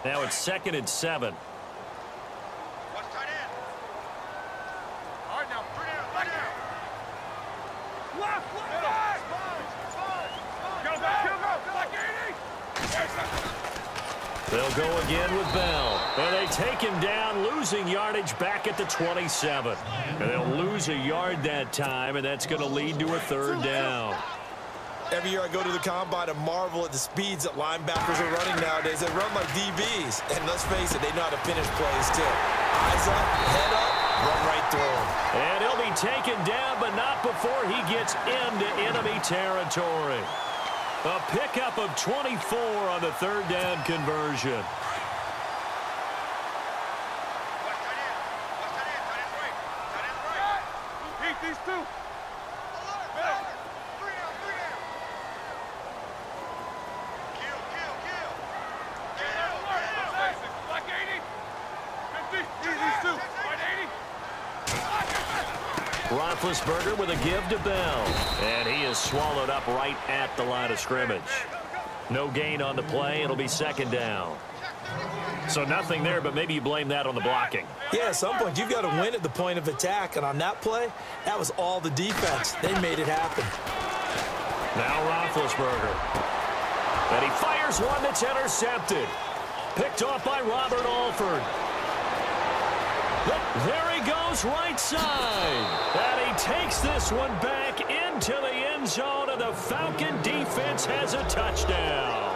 Now it's 2nd and 7. They'll go again with Bell. And they take him down, losing yardage back at the 27. And they'll lose a yard that time, and that's going to lead to a 3rd down. Every year I go to the combine and marvel at the speeds that linebackers are running nowadays. They run like DBs. And let's face it, they know how to finish plays too. Eyes up, head up, run right through them. And he'll be taken down, but not before he gets into enemy territory. A pickup of 24 on the 3rd down conversion. These two. Roethlisberger with a give to Bell. And he is swallowed up right at the line of scrimmage. No gain on the play. It'll be 2nd down. So nothing there, but maybe you blame that on the blocking. Yeah, at some point, you've got to win at the point of attack. And on that play, that was all the defense. They made it happen. Now Roethlisberger. And he fires one that's intercepted. Picked off by Robert Alford. There he goes, right side. And he takes this one back into the end zone, and the Falcon defense has a touchdown.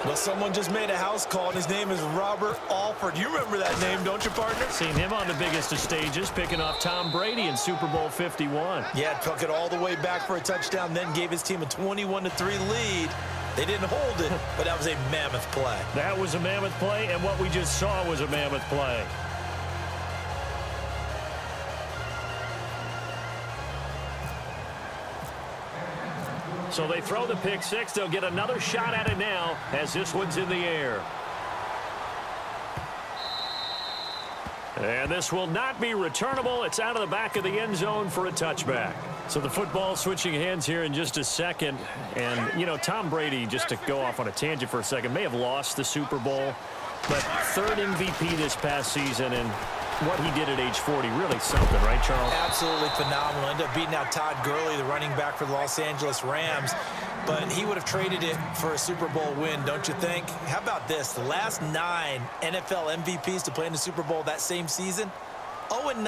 Well, someone just made a house call, and his name is Robert Alford. You remember that name, don't you, partner? Seen him on the biggest of stages, picking off Tom Brady in Super Bowl 51. Yeah, took it all the way back for a touchdown, then gave his team a 21-3 lead. They didn't hold it, but that was a mammoth play. That was a mammoth play, and what we just saw was a mammoth play. So they throw the pick six. They'll get another shot at it now as this one's in the air. And this will not be returnable. It's out of the back of the end zone for a touchback. So the football switching hands here in just a second. And, you know, Tom Brady, just to go off on a tangent for a second, may have lost the Super Bowl, but 3rd MVP this past season, and what he did at age 40, really something, right, Charles? Absolutely phenomenal. Ended up beating out Todd Gurley, the running back for the Los Angeles Rams. But he would have traded it for a Super Bowl win, don't you think? How about this? The last 9 NFL MVPs to play in the Super Bowl that same season, 0-9.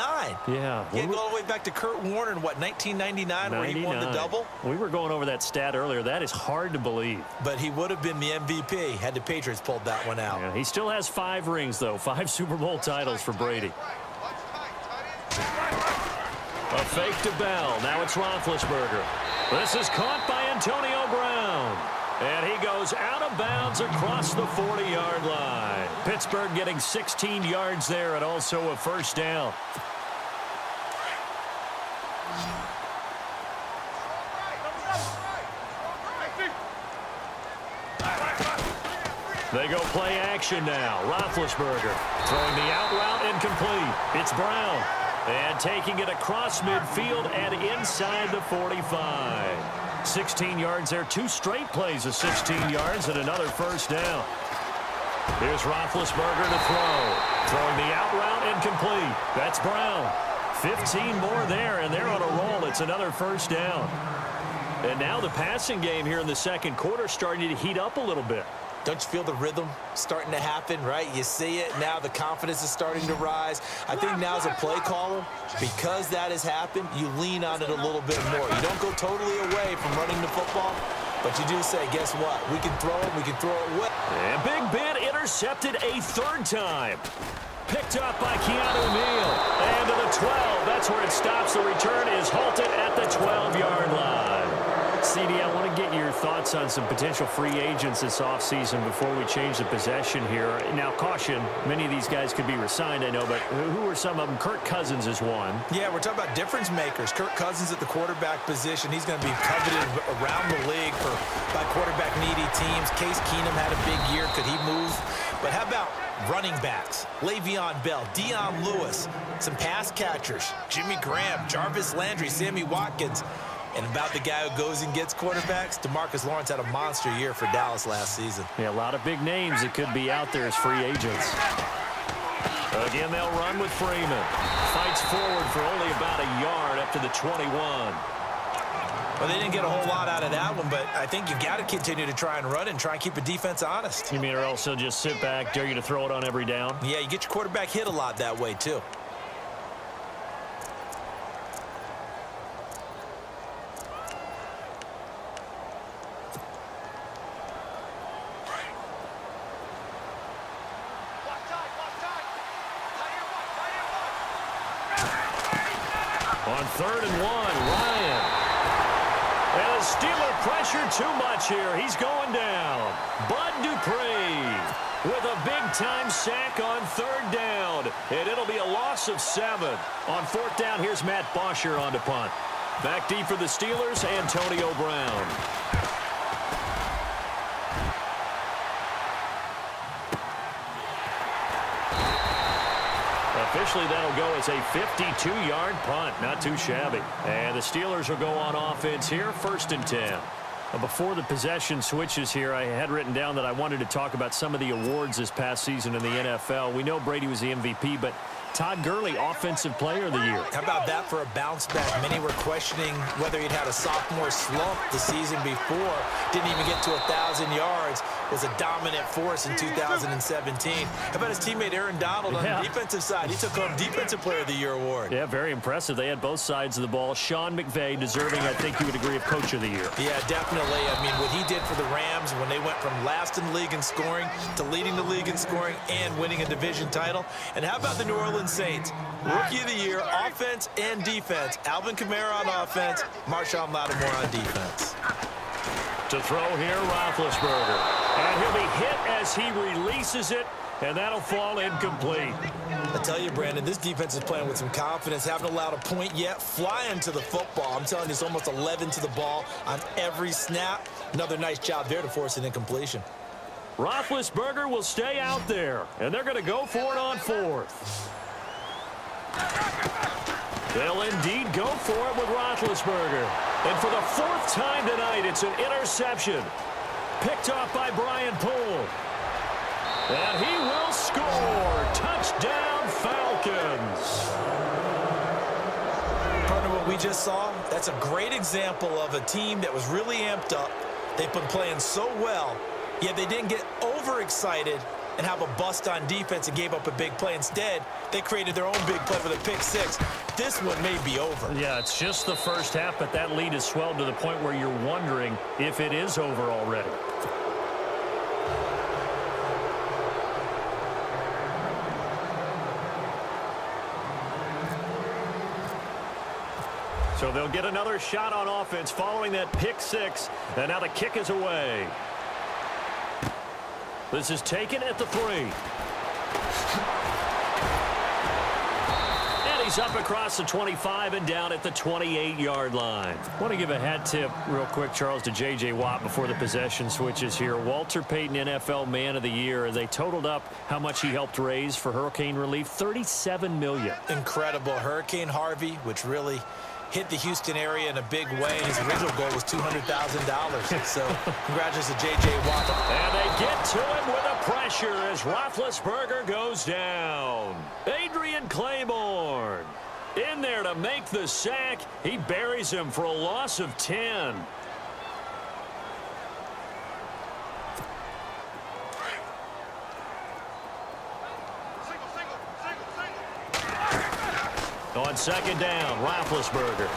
Yeah. You go all the way back to Kurt Warner in, what, 1999, where he won the double? We were going over that stat earlier. That is hard to believe. But he would have been the MVP had the Patriots pulled that one out. Yeah, he still has 5 rings, though. 5 Super Bowl titles for Brady. A fake to Bell. Now it's Roethlisberger. This is caught by Antonio Brown. And he goes out of bounds across the 40-yard line. Pittsburgh getting 16 yards there and also a first down. They go play action now. Roethlisberger throwing the out route incomplete. It's Brown. And taking it across midfield and inside the 45. 16 yards there. 2 straight plays of 16 yards and another first down. Here's Roethlisberger to throw. Throwing the out route incomplete. That's Brown. 15 more there, and they're on a roll. It's another first down. And now the passing game here in the second quarter starting to heat up a little bit. Don't you feel the rhythm starting to happen, right? You see it now. The confidence is starting to rise. I think now as a play caller, because that has happened, you lean on it a little bit more. You don't go totally away from running the football, but you do say, guess what? We can throw it. We can throw it well. And Big Ben intercepted a 3rd time. Picked up by Keanu Neal. And to the 12. That's where it stops. The return is halted at the 12-yard line. CD, I want to get your thoughts on some potential free agents this offseason before we change the possession here. Now, caution, many of these guys could be re-signed, I know, but who are some of them? Kirk Cousins is one. Yeah, we're talking about difference makers. Kirk Cousins at the quarterback position. He's going to be coveted around the league by quarterback-needy teams. Case Keenum had a big year. Could he move? But how about running backs? Le'Veon Bell, Dion Lewis, some pass catchers, Jimmy Graham, Jarvis Landry, Sammy Watkins. And about the guy who goes and gets quarterbacks, DeMarcus Lawrence had a monster year for Dallas last season. Yeah, a lot of big names that could be out there as free agents. Again, they'll run with Freeman. Fights forward for only about a yard up to the 21. Well, they didn't get a whole lot out of that one, but I think you got to continue to try and run and try and keep the defense honest. You mean or else they'll just sit back, dare you to throw it on every down? Yeah, you get your quarterback hit a lot that way, too. On 3rd and 1, Ryan. And the Steeler pressure too much here. He's going down. Bud Dupree with a big-time sack on 3rd down. And it'll be a loss of 7. On 4th down, here's Matt Bosher on to punt. Back deep for the Steelers, Antonio Brown. Officially, that'll go as a 52-yard punt. Not too shabby. And the Steelers will go on offense here, 1st and 10. Before the possession switches here, I had written down that I wanted to talk about some of the awards this past season in the NFL. We know Brady was the MVP, but Todd Gurley, Offensive Player of the Year. How about that for a bounce back? Many were questioning whether he'd had a sophomore slump the season before. Didn't even get to 1,000 yards. Was a dominant force in 2017. How about his teammate Aaron Donald on the defensive side? He took home Defensive Player of the Year award. Yeah, very impressive. They had both sides of the ball. Sean McVay deserving, I think you would agree, of Coach of the Year. Yeah, definitely. I mean, what he did for the Rams when they went from last in the league in scoring to leading the league in scoring and winning a division title. And how about the New Orleans Saints? Rookie of the Year, offense and defense. Alvin Kamara on offense, Marshawn Lattimore on defense. To throw here, Roethlisberger. And he'll be hit as he releases it, and that'll fall incomplete. I tell you, Brandon, this defense is playing with some confidence. Haven't allowed a point yet. Flying to the football. I'm telling you, it's almost 11 to the ball on every snap. Another nice job there to force an incompletion. Roethlisberger will stay out there, and they're going to go for it on 4th. They'll indeed go for it with Roethlisberger. And for the 4th time tonight, it's an interception. Picked off by Brian Poole. And he will score. Touchdown, Falcons. Partner, what we just saw, that's a great example of a team that was really amped up. They've been playing so well, yet they didn't get overexcited and have a bust on defense and gave up a big play. Instead, they created their own big play with a pick 6. This one may be over. Yeah, it's just the first half, but that lead has swelled to the point where you're wondering if it is over already. So they'll get another shot on offense following that pick 6, and now the kick is away. This is taken at the 3. And he's up across the 25 and down at the 28-yard line. I want to give a hat tip real quick, Charles, to J.J. Watt before the possession switches here. Walter Payton, NFL Man of the Year. They totaled up how much he helped raise for hurricane relief, $37 million. Incredible. Hurricane Harvey, which really hit the Houston area in a big way. His original goal was $200,000. So congratulations to J.J. Watt. And they get to him with a pressure as Roethlisberger goes down. Adrian Claiborne in there to make the sack. He buries him for a loss of 10. On 2nd down, Roethlisberger.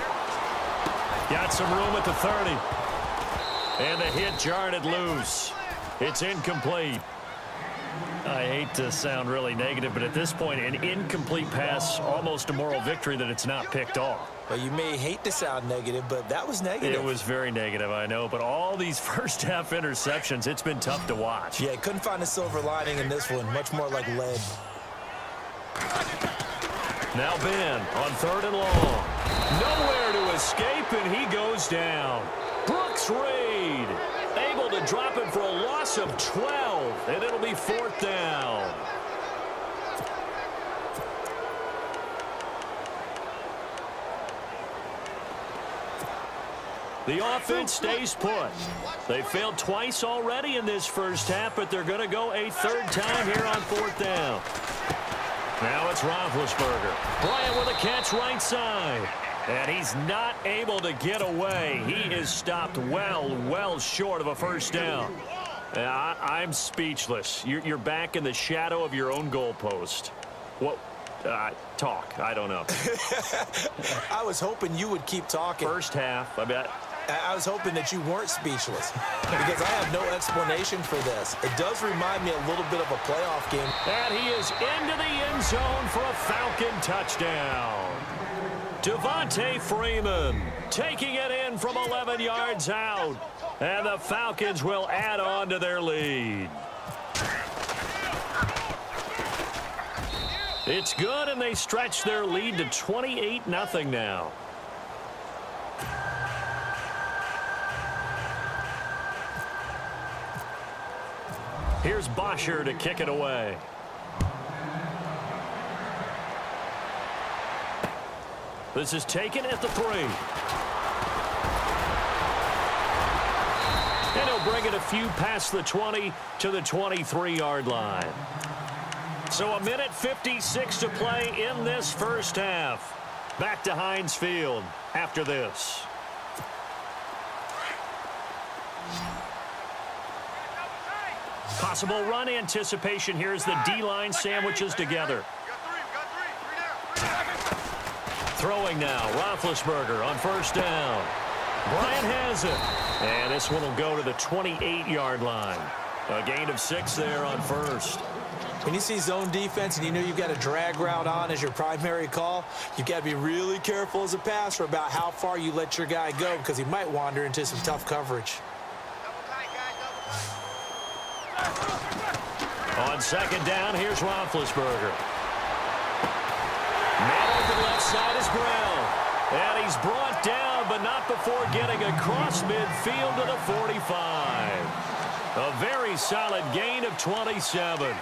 Got some room at the 30. And the hit jarred it loose. It's incomplete. I hate to sound really negative, but at this point, an incomplete pass, almost a moral victory that it's not picked off. Well, you may hate to sound negative, but that was negative. It was very negative, I know. But all these first-half interceptions, it's been tough to watch. Yeah, couldn't find a silver lining in this one. Much more like lead. Now Ben on 3rd and long. Nowhere to escape, and he goes down. Brooks Reed able to drop it for a loss of 12, and it'll be 4th down. The offense stays put. They failed twice already in this first half, but they're going to go a third time here on fourth down. Now it's Roethlisberger. Bryant with a catch right side. And he's not able to get away. He is stopped well short of a first down. I'm speechless. You're back in the shadow of your own goalpost. What? Talk. I don't know. I was hoping you would keep talking. First half, I bet. I was hoping that you weren't speechless because I have no explanation for this. It does remind me a little bit of a playoff game. And he is into the end zone for a Falcon touchdown. Devontae Freeman taking it in from 11 yards out. And the Falcons will add on to their lead. It's good, and they stretch their lead to 28-0 now. Here's Bosher to kick it away. This is taken at the 3. And he'll bring it a few past the 20 to the 23-yard line. So a minute 56 to play in this first half. Back to Heinz Field after this. Possible run anticipation here as the D-line sandwiches together. Throwing now, Roethlisberger on first down. Bryant has it. And this one will go to the 28-yard line. A gain of 6 there on first. When you see zone defense and you know you've got a drag route on as your primary call, you've got to be really careful as a passer about how far you let your guy go because he might wander into some tough coverage. On second down, here's Roethlisberger. Man open left side is Brown. And he's brought down, but not before getting across midfield to the 45. A very solid gain of 27.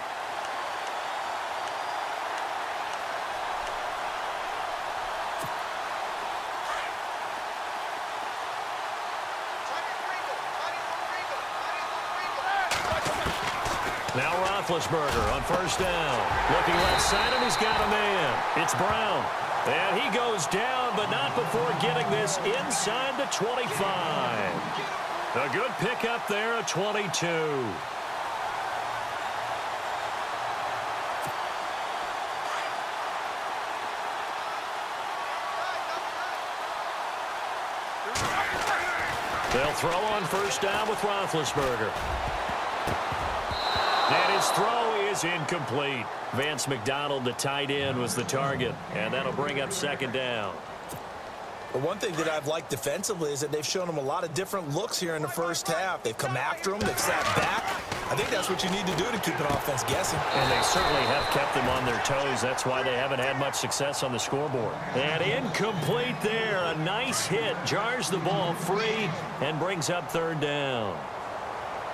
Now Roethlisberger on first down. Looking left side, and he's got a man. It's Brown. And he goes down, but not before getting this inside the 25. A good pickup there at 22. They'll throw on first down with Roethlisberger. And his throw is incomplete. Vance McDonald, the tight end, was the target, and that'll bring up second down. But one thing that I've liked defensively is that they've shown them a lot of different looks here in the first half. They've come after them. They've sat back. I think that's what you need to do to keep an offense guessing. And they certainly have kept them on their toes. That's why they haven't had much success on the scoreboard. And incomplete there. A nice hit. Jars the ball free and brings up third down.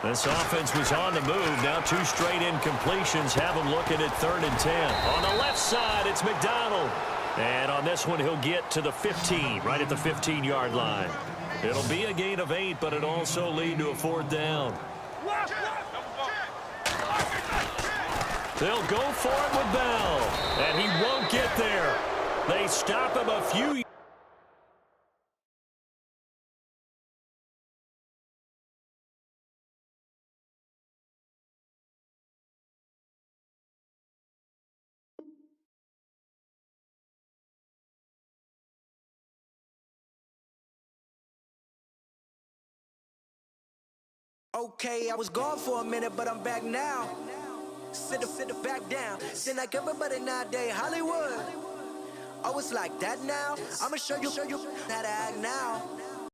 This offense was on the move. Now 2 straight incompletions have them looking at 3rd and 10. On the left side, it's McDonald. And on this one, he'll get to the 15, right at the 15-yard line. It'll be a gain of 8, but it'll also lead to a 4th down. They'll go for it with Bell, and he won't get there. They stop him a few. Okay, I was gone for a minute, but I'm back now. Sit back down. Seem like everybody nowadays, Hollywood. Oh, it's like that now? I'ma show you how to act now.